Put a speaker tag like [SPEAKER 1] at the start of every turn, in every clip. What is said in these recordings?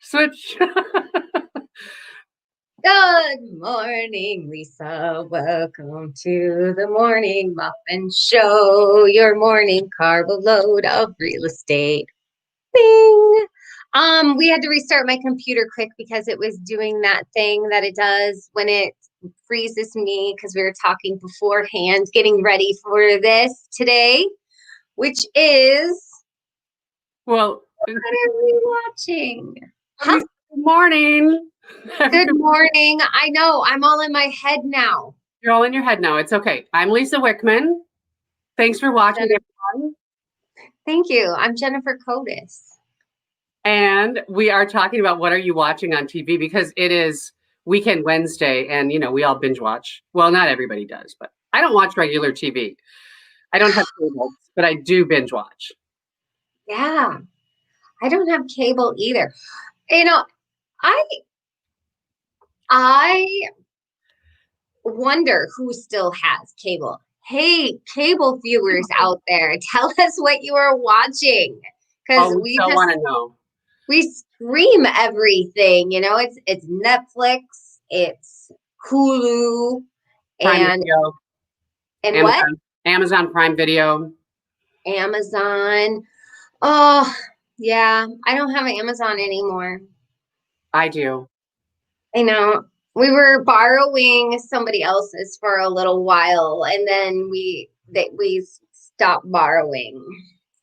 [SPEAKER 1] Switch.
[SPEAKER 2] Good morning, Lisa. Welcome to the Morning Muffin Show, your morning carb load of real estate. Bing! We had to restart my computer quick because it was doing that thing that it does when it freezes me because we were talking beforehand, getting ready for this today, which is
[SPEAKER 1] Well,
[SPEAKER 2] what are we watching?
[SPEAKER 1] good morning.
[SPEAKER 2] Good morning. I know, I'm all in my head now.
[SPEAKER 1] You're all in your head now. It's okay. I'm Lisa Wickman. Thanks for watching, everyone.
[SPEAKER 2] Thank you. I'm Jennifer Cotis.
[SPEAKER 1] And we are talking about what are you watching on TV because it is Weekend Wednesday and, we all binge watch. Well, not everybody does, but I don't watch regular TV. I don't have cable, but I do binge watch.
[SPEAKER 2] Yeah, I don't have cable either. I wonder who still has cable. Hey, cable viewers out there, tell us what you are watching because
[SPEAKER 1] we still want to know.
[SPEAKER 2] We stream everything. It's Netflix, it's Hulu,
[SPEAKER 1] Prime Video.
[SPEAKER 2] And
[SPEAKER 1] Amazon,
[SPEAKER 2] what?
[SPEAKER 1] Amazon Prime Video.
[SPEAKER 2] Amazon. Oh, yeah. I don't have Amazon anymore.
[SPEAKER 1] I do.
[SPEAKER 2] I know. We were borrowing somebody else's for a little while, and then we stopped borrowing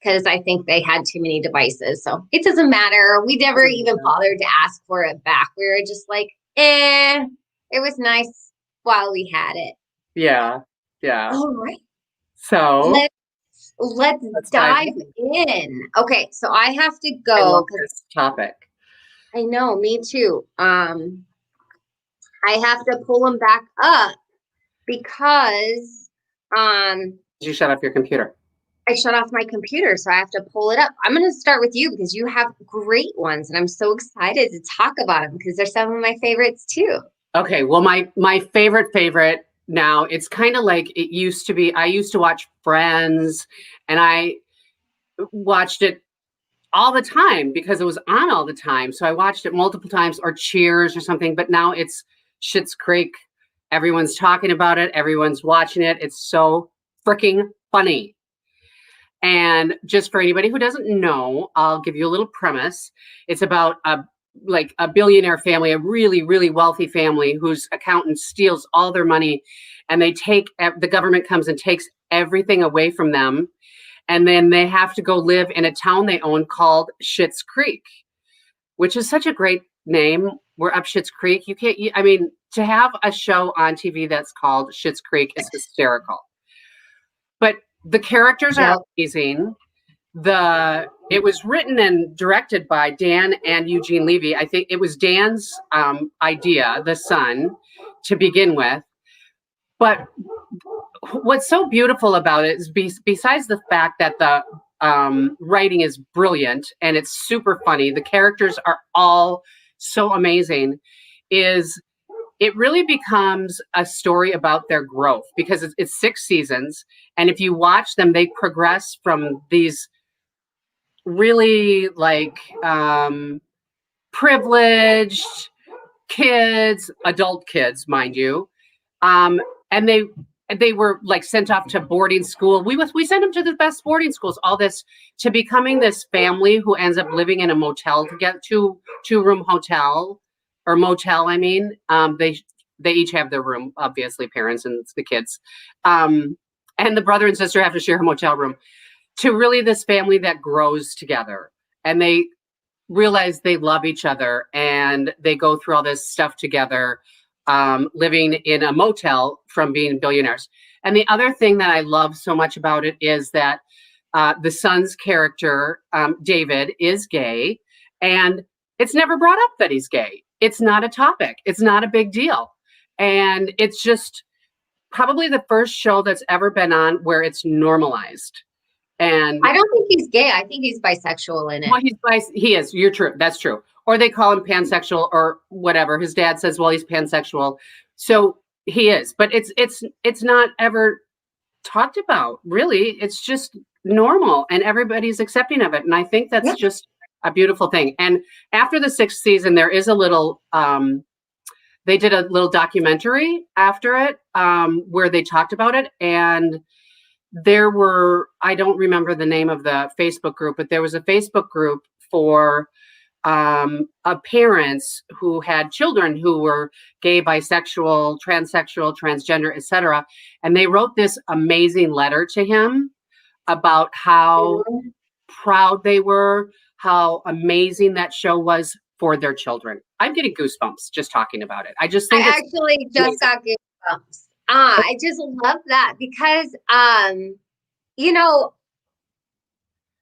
[SPEAKER 2] because I think they had too many devices. So it doesn't matter. We never even bothered to ask for it back. We were just like, it was nice while we had it.
[SPEAKER 1] Yeah.
[SPEAKER 2] All right.
[SPEAKER 1] So
[SPEAKER 2] let's dive in. Okay, so I have to go.
[SPEAKER 1] I love this topic.
[SPEAKER 2] I know, me too. I have to pull them back up because
[SPEAKER 1] Did you shut off your computer?
[SPEAKER 2] I shut off my computer, so I have to pull it up. I'm going to start with you because you have great ones, and I'm so excited to talk about them because they're some of my favorites too.
[SPEAKER 1] Okay, well, my favorite now, it's kind of like it used to be. I used to watch Friends, and I watched it all the time because it was on all the time. So I watched it multiple times, or Cheers or something, but now it's Schitt's Creek. Everyone's talking about it. Everyone's watching it. It's so freaking funny. And just for anybody who doesn't know, I'll give you a little premise. It's about a billionaire family, a really, really wealthy family whose accountant steals all their money, and the government comes and takes everything away from them. And then they have to go live in a town they own called Schitt's Creek, which is such a great name. We're up Schitt's Creek. To have a show on TV that's called Schitt's Creek is hysterical. But the characters are amazing. It was written and directed by Dan and Eugene Levy. I think it was Dan's idea, the son, to begin with. But what's so beautiful about it is besides the fact that the writing is brilliant and it's super funny, the characters are all so amazing, is it really becomes a story about their growth because it's 6 seasons. And if you watch them, they progress from these really privileged kids, adult kids, mind you. And they were sent off to boarding school. We sent them to the best boarding schools, all this, to becoming this family who ends up living in a motel together, two-room hotel or motel. I mean, they each have their room, obviously, parents and it's the kids. And the brother and sister have to share a motel room, to really this family that grows together, and they realize they love each other and they go through all this stuff together, living in a motel from being billionaires. And the other thing that I love so much about it is that the son's character, David, is gay, and it's never brought up that he's gay. It's not a topic. It's not a big deal. And it's just probably the first show that's ever been on where it's normalized. And
[SPEAKER 2] I don't think he's gay. I think he's bisexual in it.
[SPEAKER 1] Well, he is. You're true. That's true. Or they call him pansexual or whatever. His dad says, well, he's pansexual. So he is. But it's not ever talked about, really. It's just normal and everybody's accepting of it. And I think that's just a beautiful thing. And after the 6th season, there is a little, they did a little documentary after it, where they talked about it. And there were, I don't remember the name of the Facebook group, but there was a Facebook group for parents who had children who were gay, bisexual, transsexual, transgender, etc. And they wrote this amazing letter to him about how proud they were, how amazing that show was for their children. I'm getting goosebumps just talking about it. I just think
[SPEAKER 2] I actually just got goosebumps. I just love that because, you know,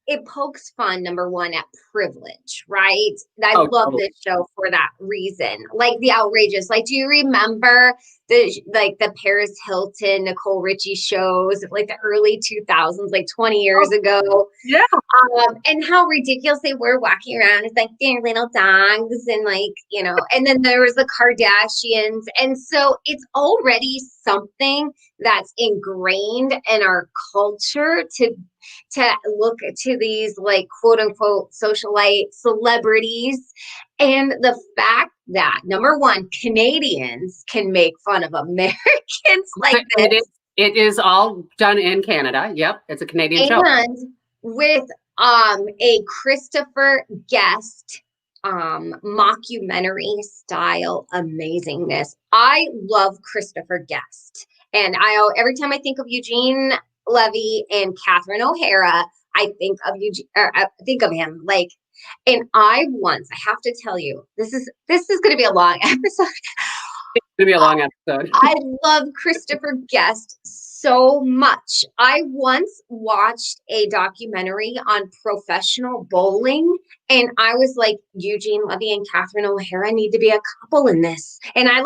[SPEAKER 2] it pokes fun, number one, at privilege, right? I love this show for that reason. Like the outrageous. Like, do you remember the Paris Hilton, Nicole Richie shows, like the early 2000s, like 20 years ago?
[SPEAKER 1] Yeah.
[SPEAKER 2] And how ridiculous they were walking around as like their little dogs and like, you know, and then there was the Kardashians. And so it's already something that's ingrained in our culture to look to these like quote unquote socialite celebrities. And the fact that number one, Canadians can make fun of Americans like this.
[SPEAKER 1] It is all done in Canada. Yep. It's a Canadian show.
[SPEAKER 2] And with a Christopher Guest mockumentary style amazingness. I love Christopher Guest. And every time I think of Eugene Levy and Catherine O'Hara, I think of him. Like, and I have to tell you, this is going to be a long episode.
[SPEAKER 1] It's going to be a long episode.
[SPEAKER 2] I love Christopher Guest so much. I once watched a documentary on professional bowling, and I was like, Eugene Levy and Catherine O'Hara need to be a couple in this. And I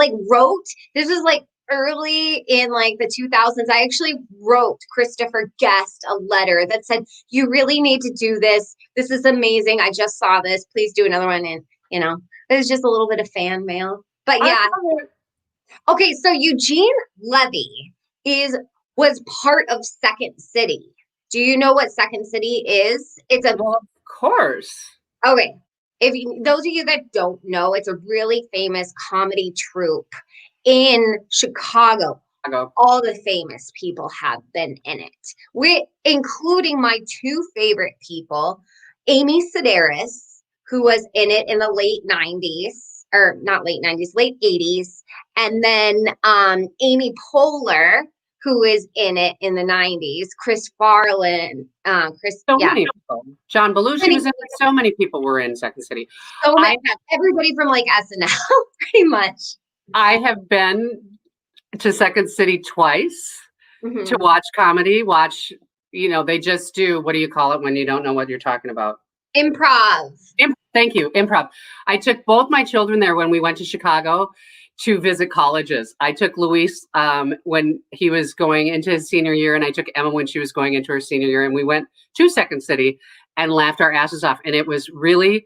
[SPEAKER 2] this was like early in like the 2000s. I actually wrote Christopher Guest a letter that said, you really need to do this. This is amazing. I just saw this. Please do another one. And, you know, it was just a little bit of fan mail. But yeah. Okay, so Eugene Levy was part of Second City. Do you know what Second City is?
[SPEAKER 1] Well, of course.
[SPEAKER 2] Okay. Those of you that don't know, it's a really famous comedy troupe in Chicago. All the famous people have been in it, including my two favorite people, Amy Sedaris, who was in it in the late 90s, or not late 90s, late 80s, and then Amy Poehler, who is in it in the 90s, Chris Farland,
[SPEAKER 1] many people. John Belushi was in it. So many people were in Second City.
[SPEAKER 2] So everybody from like SNL, pretty much.
[SPEAKER 1] I have been to Second City twice to watch comedy. They just do, what do you call it when you don't know what you're talking about?
[SPEAKER 2] Improv.
[SPEAKER 1] Thank you. Improv. I took both my children there when we went to Chicago to visit colleges. I took Luis when he was going into his senior year, and I took Emma when she was going into her senior year, and we went to Second City and laughed our asses off. And it was really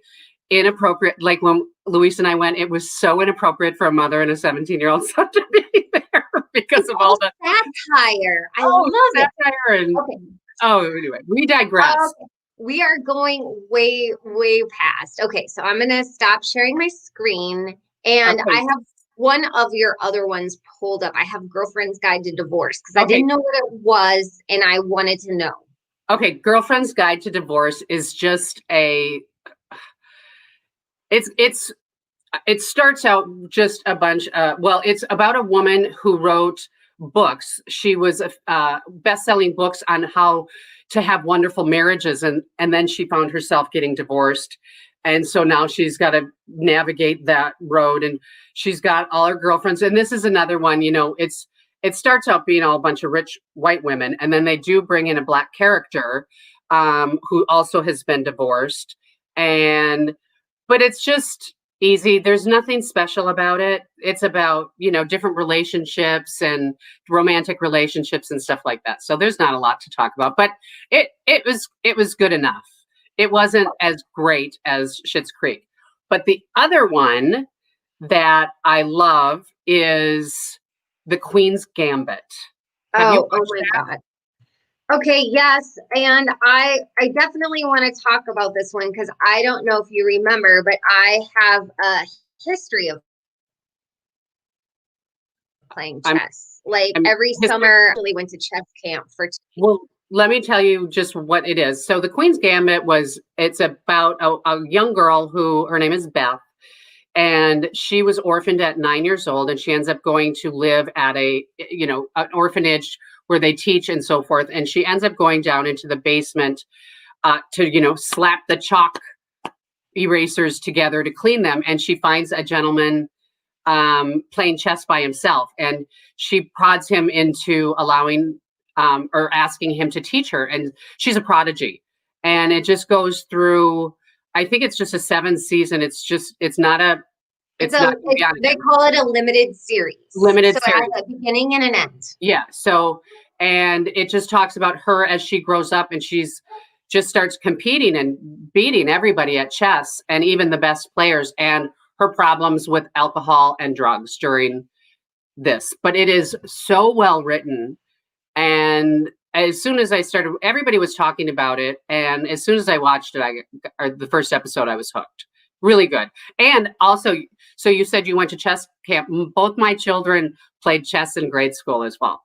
[SPEAKER 1] inappropriate. Like when Luis and I went, it was so inappropriate for a mother and a 17-year-old son to be there because of all the
[SPEAKER 2] satire. I love
[SPEAKER 1] satire
[SPEAKER 2] it.
[SPEAKER 1] Anyway, we digress.
[SPEAKER 2] We are going way, way past. Okay, so I'm going to stop sharing my screen. And I have one of your other ones pulled up. I have Girlfriend's Guide to Divorce because I didn't know what it was and I wanted to know.
[SPEAKER 1] Okay, Girlfriend's Guide to Divorce is just it starts out just a bunch. It's about a woman who wrote books. She was best-selling books on how to have wonderful marriages, and then she found herself getting divorced. And so now she's got to navigate that road, and she's got all her girlfriends. And this is another one, it starts out being all a bunch of rich white women. And then they do bring in a Black character who also has been divorced. But it's just easy. There's nothing special about it. It's about, different relationships and romantic relationships and stuff like that. So there's not a lot to talk about, but it was good enough. It wasn't as great as Schitt's Creek. But the other one that I love is the Queen's Gambit.
[SPEAKER 2] Oh my God. Okay, yes, and I definitely want to talk about this one because I don't know if you remember, but I have a history of playing
[SPEAKER 1] I'm
[SPEAKER 2] chess. Like
[SPEAKER 1] I'm
[SPEAKER 2] every
[SPEAKER 1] history.
[SPEAKER 2] summer, I actually went to chess camp for
[SPEAKER 1] Well, let me tell you just what it is. So the Queen's Gambit it's about a young girl who her name is Beth, and she was orphaned at 9 years old, and she ends up going to live at an orphanage where they teach and so forth. And she ends up going down into the basement to slap the chalk erasers together to clean them, and she finds a gentleman playing chess by himself, and she prods him into allowing or asking him to teach her, and she's a prodigy. And it just goes through. I think it's just a 7 season. It's not a
[SPEAKER 2] it's
[SPEAKER 1] it's
[SPEAKER 2] a
[SPEAKER 1] not going to be on
[SPEAKER 2] they call it a limited series.
[SPEAKER 1] limited
[SPEAKER 2] So it has
[SPEAKER 1] series.
[SPEAKER 2] a beginning and an end.
[SPEAKER 1] Yeah. So, and it just talks about her as she grows up, and she's just starts competing and beating everybody at chess and even the best players, and her problems with alcohol and drugs during this. But it is so well written. And as soon as I started, everybody was talking about it. And as soon as I watched it, or the first episode, I was hooked. Really good. And also, so you said you went to chess camp. Both my children played chess in grade school as well.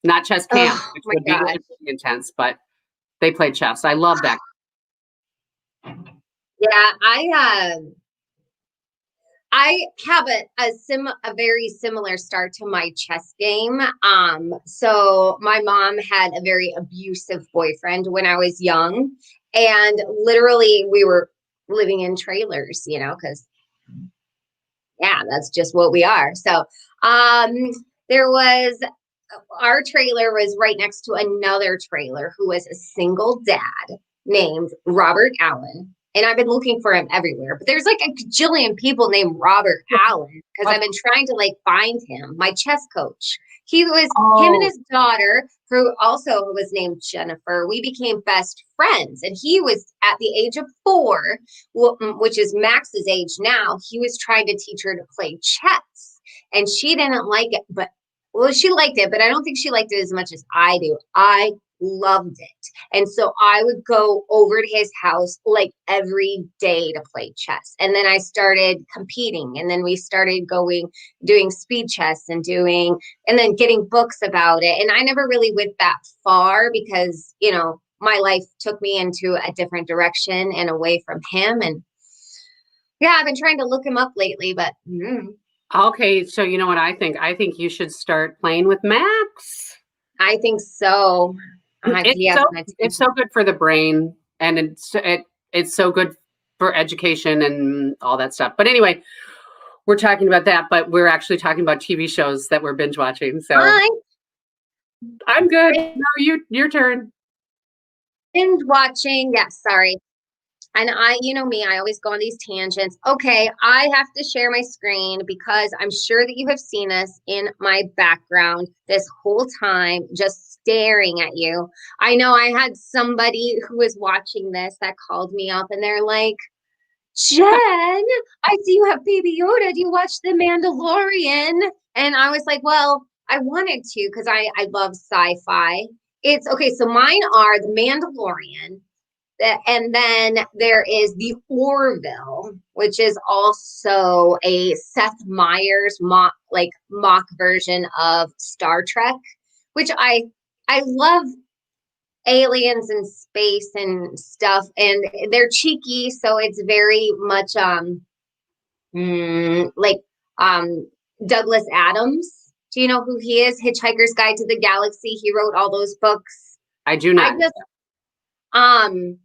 [SPEAKER 1] Not chess camp,
[SPEAKER 2] Oh
[SPEAKER 1] which
[SPEAKER 2] my
[SPEAKER 1] would be
[SPEAKER 2] gosh.
[SPEAKER 1] really intense, but they played chess. I love that.
[SPEAKER 2] Yeah, I have a very similar start to my chess game. So my mom had a very abusive boyfriend when I was young, and literally we were living in trailers, because yeah, that's just what we are. So um there was our trailer was right next to another trailer who was a single dad named Robert Allen. And I've been looking for him everywhere, but there's like a gajillion people named Robert Allen because I've been trying to like find him. My chess coach, he was him and
[SPEAKER 1] Oh,
[SPEAKER 2] his daughter, who also was named Jennifer. We became best friends, and he was at the age of 4, which is Max's age now. He was trying to teach her to play chess, and she didn't like it, but well, she liked it, but I don't think she liked it as much as I do. I loved it. And so I would go over to his house like every day to play chess. And then I started competing. And then we started doing speed chess and then getting books about it. And I never really went that far because, my life took me into a different direction and away from him. And yeah, I've been trying to look him up lately, but
[SPEAKER 1] okay. So you know what I think? I think you should start playing with Max.
[SPEAKER 2] I think so.
[SPEAKER 1] It's
[SPEAKER 2] He has
[SPEAKER 1] so
[SPEAKER 2] my
[SPEAKER 1] it's so good for the brain, and it's so good for education and all that stuff. But anyway, we're talking about that, but we're actually talking about TV shows that we're binge watching. So
[SPEAKER 2] I
[SPEAKER 1] I'm good. No, your turn.
[SPEAKER 2] binge watching. Yes, sorry. And you know me, I always go on these tangents. Okay, I have to share my screen because I'm sure that you have seen us in my background this whole time, just staring at you. I know I had somebody who was watching this that called me up and they're like, Jen, I see you have Baby Yoda. Do you watch The Mandalorian? And I was like, well, I wanted to because I love sci-fi. It's okay, so mine are The Mandalorian, and then there is the Orville, which is also a Seth Meyers mock version of Star Trek, which I love aliens and space and stuff, and they're cheeky, so it's very much like Douglas Adams. Do you know who he is? Hitchhiker's Guide to the Galaxy. He wrote all those books.
[SPEAKER 1] I do
[SPEAKER 2] I
[SPEAKER 1] not.
[SPEAKER 2] just um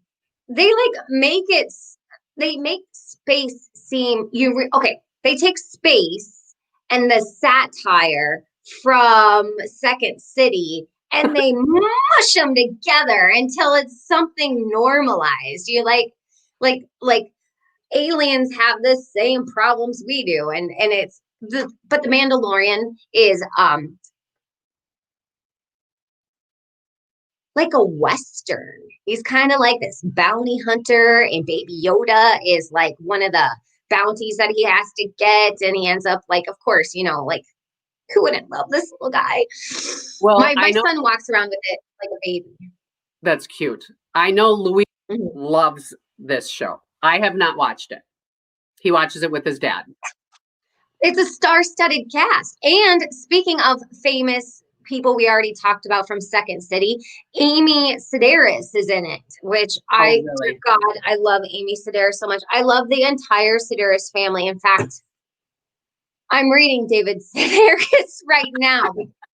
[SPEAKER 2] they like make it they make space seem okay, they take space and the satire from Second City and they mush them together until it's something normalized. You like aliens have the same problems we do, and but the Mandalorian is like a Western. He's kind of like this bounty hunter, and Baby Yoda is like one of the bounties that he has to get. And he ends up like, of course, like Who wouldn't love this little guy?
[SPEAKER 1] Well,
[SPEAKER 2] My
[SPEAKER 1] I know
[SPEAKER 2] son walks around with it like a baby.
[SPEAKER 1] that's cute. I know Louis
[SPEAKER 2] Mhm.
[SPEAKER 1] loves this show. I have not watched it. He watches it with his dad.
[SPEAKER 2] It's a star-studded cast. And speaking of famous people we already talked about from Second City, Amy Sedaris is in it, which
[SPEAKER 1] Oh,
[SPEAKER 2] dear
[SPEAKER 1] really?
[SPEAKER 2] God, I love Amy Sedaris so much. I love the entire Sedaris family. In fact, I'm reading David Sedaris right now,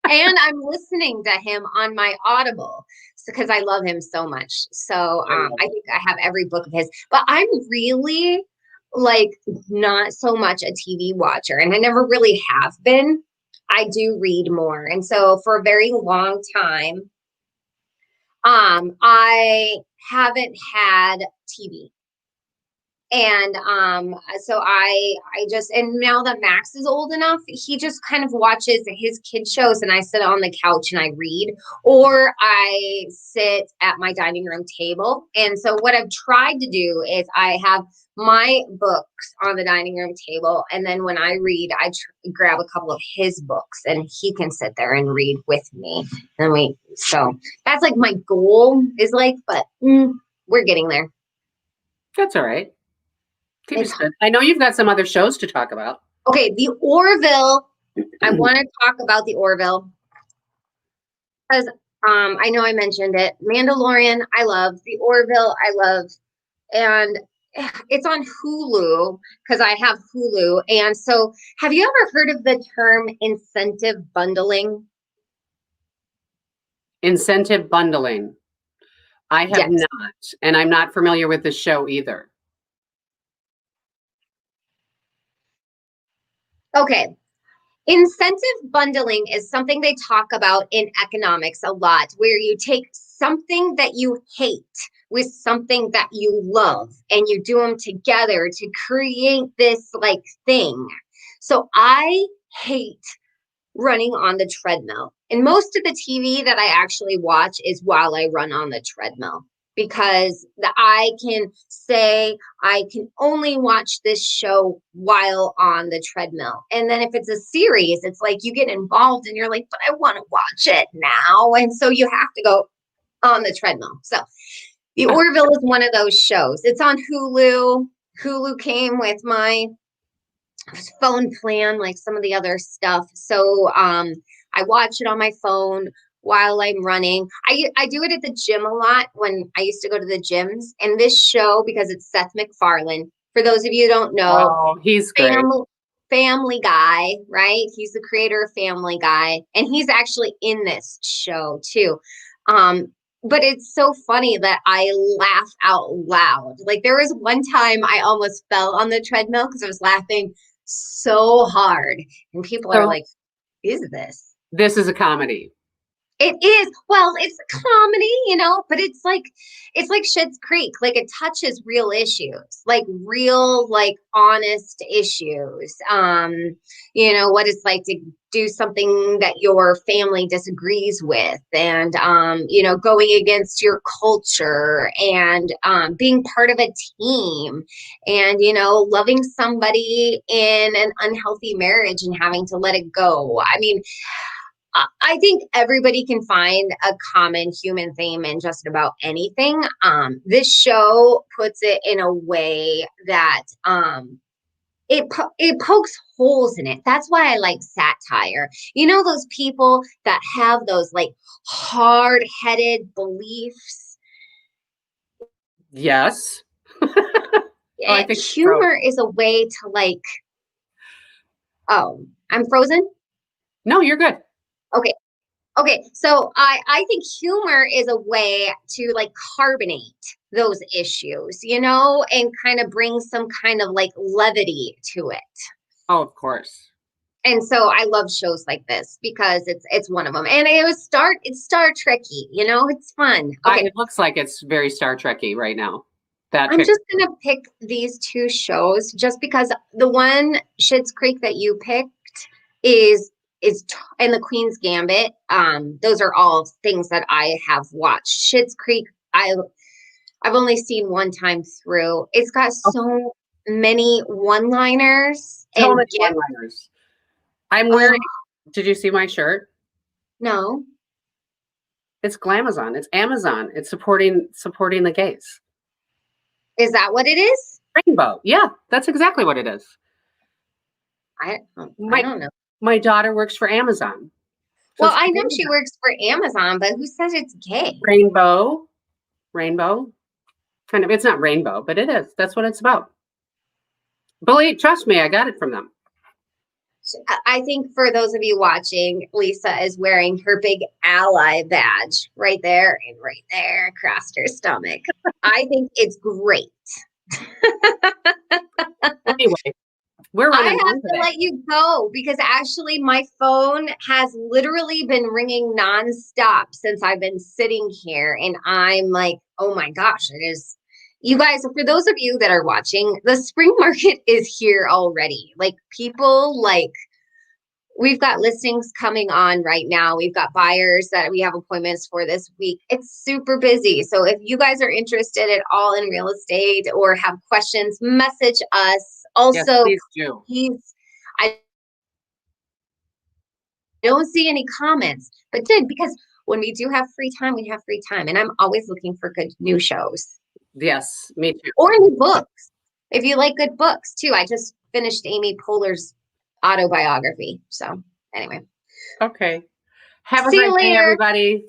[SPEAKER 2] and I'm listening to him on my Audible because I love him so much. So
[SPEAKER 1] I love
[SPEAKER 2] I
[SPEAKER 1] it.
[SPEAKER 2] think I have every book of his. But I'm really like not so much a TV watcher, and I never really have been. I do read more, and so for a very long time, I haven't had TV. And so I just, and now that Max is old enough, he just kind of watches his kid shows, and I sit on the couch and I read, or I sit at my dining room table. And so what I've tried to do is I have my books on the dining room table, and then when I read, I grab a couple of his books, and he can sit there and read with me. And so that's like my goal is like, but we're getting there.
[SPEAKER 1] That's all right.
[SPEAKER 2] It's
[SPEAKER 1] TV's good. I know you've got some other shows to talk about.
[SPEAKER 2] Okay, the Orville. I want to talk about the Orville because I know I mentioned it. Mandalorian, I love. The Orville, I love, and it's on Hulu because I have Hulu. And so, have you ever heard of the term incentive bundling?
[SPEAKER 1] Incentive bundling. I have
[SPEAKER 2] Yes.
[SPEAKER 1] not, and I'm not familiar with the show either.
[SPEAKER 2] Okay. Incentive bundling is something they talk about in economics a lot, where you take something that you hate with something that you love and you do them together to create this like thing. So I hate running on the treadmill. And most of the TV that I actually watch is while I run on the treadmill because I can say I can only watch this show while on the treadmill. And then if it's a series, it's like you get involved and you're like, but I want to watch it now. And so you have to go on the treadmill. So The Orville is one of those shows. It's on Hulu. Hulu came with my phone plan like some of the other stuff. So I watch it on my phone while I'm running. I do it at the gym a lot when I used to go to the gyms. And this show, because it's Seth MacFarlane, for those of you who don't know,
[SPEAKER 1] Oh, he's great.
[SPEAKER 2] Family Guy, right? He's the creator of Family Guy, and he's actually in this show too. But it's so funny that I laugh out loud. Like there was one time I almost fell on the treadmill because I was laughing so hard. And people are
[SPEAKER 1] So
[SPEAKER 2] like, is this?
[SPEAKER 1] this is a comedy.
[SPEAKER 2] It is. Well, it's a comedy, but it's like Schitt's Creek. Like it touches real issues, like real, like honest issues. What it's like to do something that your family disagrees with and going against your culture and being part of a team and loving somebody in an unhealthy marriage and having to let it go. I mean, I think everybody can find a common human theme in just about anything. This show puts it in a way that it pokes holes in it. That's why I like satire. You know those people that have those like hard-headed beliefs?
[SPEAKER 1] Yes. Oh, I think
[SPEAKER 2] Humor is a way to like, oh, I'm frozen?
[SPEAKER 1] no, you're good.
[SPEAKER 2] Okay. Okay, so I think humor is a way to like carbonate those issues, and kind of bring some kind of like levity to it.
[SPEAKER 1] Oh, of course.
[SPEAKER 2] And so I love shows like this because it's one of them. And it's Star Trekky, it's fun. Okay,
[SPEAKER 1] It looks like it's very Star Trekky right now. That
[SPEAKER 2] I'm
[SPEAKER 1] picture.
[SPEAKER 2] just gonna pick these two shows just because the one Schitt's Creek that you picked is and the Queen's Gambit. Those are all things that I have watched. Schitt's Creek, I've only seen one time through. It's got so many one-liners
[SPEAKER 1] So
[SPEAKER 2] and
[SPEAKER 1] many
[SPEAKER 2] gifs.
[SPEAKER 1] one-liners. I'm wearing Did you see my shirt?
[SPEAKER 2] No.
[SPEAKER 1] It's Glamazon. It's Amazon. It's supporting the gays.
[SPEAKER 2] Is that what it is?
[SPEAKER 1] Rainbow. Yeah, that's exactly what it is.
[SPEAKER 2] I
[SPEAKER 1] My
[SPEAKER 2] don't know.
[SPEAKER 1] my daughter works for Amazon. So
[SPEAKER 2] Well,
[SPEAKER 1] it's
[SPEAKER 2] I know she
[SPEAKER 1] Amazon.
[SPEAKER 2] works for Amazon, but who says it's gay?
[SPEAKER 1] Rainbow. Kind of. It's not rainbow, but it is. That's what it's about. Trust me, I got it from them.
[SPEAKER 2] I think for those of you watching, Lisa is wearing her big ally badge right there and right there across her stomach. I think it's great.
[SPEAKER 1] Anyway, we're
[SPEAKER 2] I
[SPEAKER 1] running
[SPEAKER 2] have
[SPEAKER 1] long
[SPEAKER 2] to
[SPEAKER 1] today.
[SPEAKER 2] let you go because actually my phone has literally been ringing nonstop since I've been sitting here. And I'm like, oh my gosh, it is. You guys, for those of you that are watching, the spring market is here already. Like people like we've got listings coming on right now. We've got buyers that we have appointments for this week. It's super busy. So if you guys are interested at all in real estate or have questions, message us.
[SPEAKER 1] Yes,
[SPEAKER 2] Also,
[SPEAKER 1] please do.
[SPEAKER 2] please, I don't see any comments, but did because when we do have free time, we have free time. And I'm always looking for good new shows
[SPEAKER 1] Yes, me too.
[SPEAKER 2] or new books. If you like good books too, I just finished Amy Poehler's autobiography. So anyway,
[SPEAKER 1] Okay. Have a
[SPEAKER 2] see you
[SPEAKER 1] great day,
[SPEAKER 2] later.
[SPEAKER 1] everybody.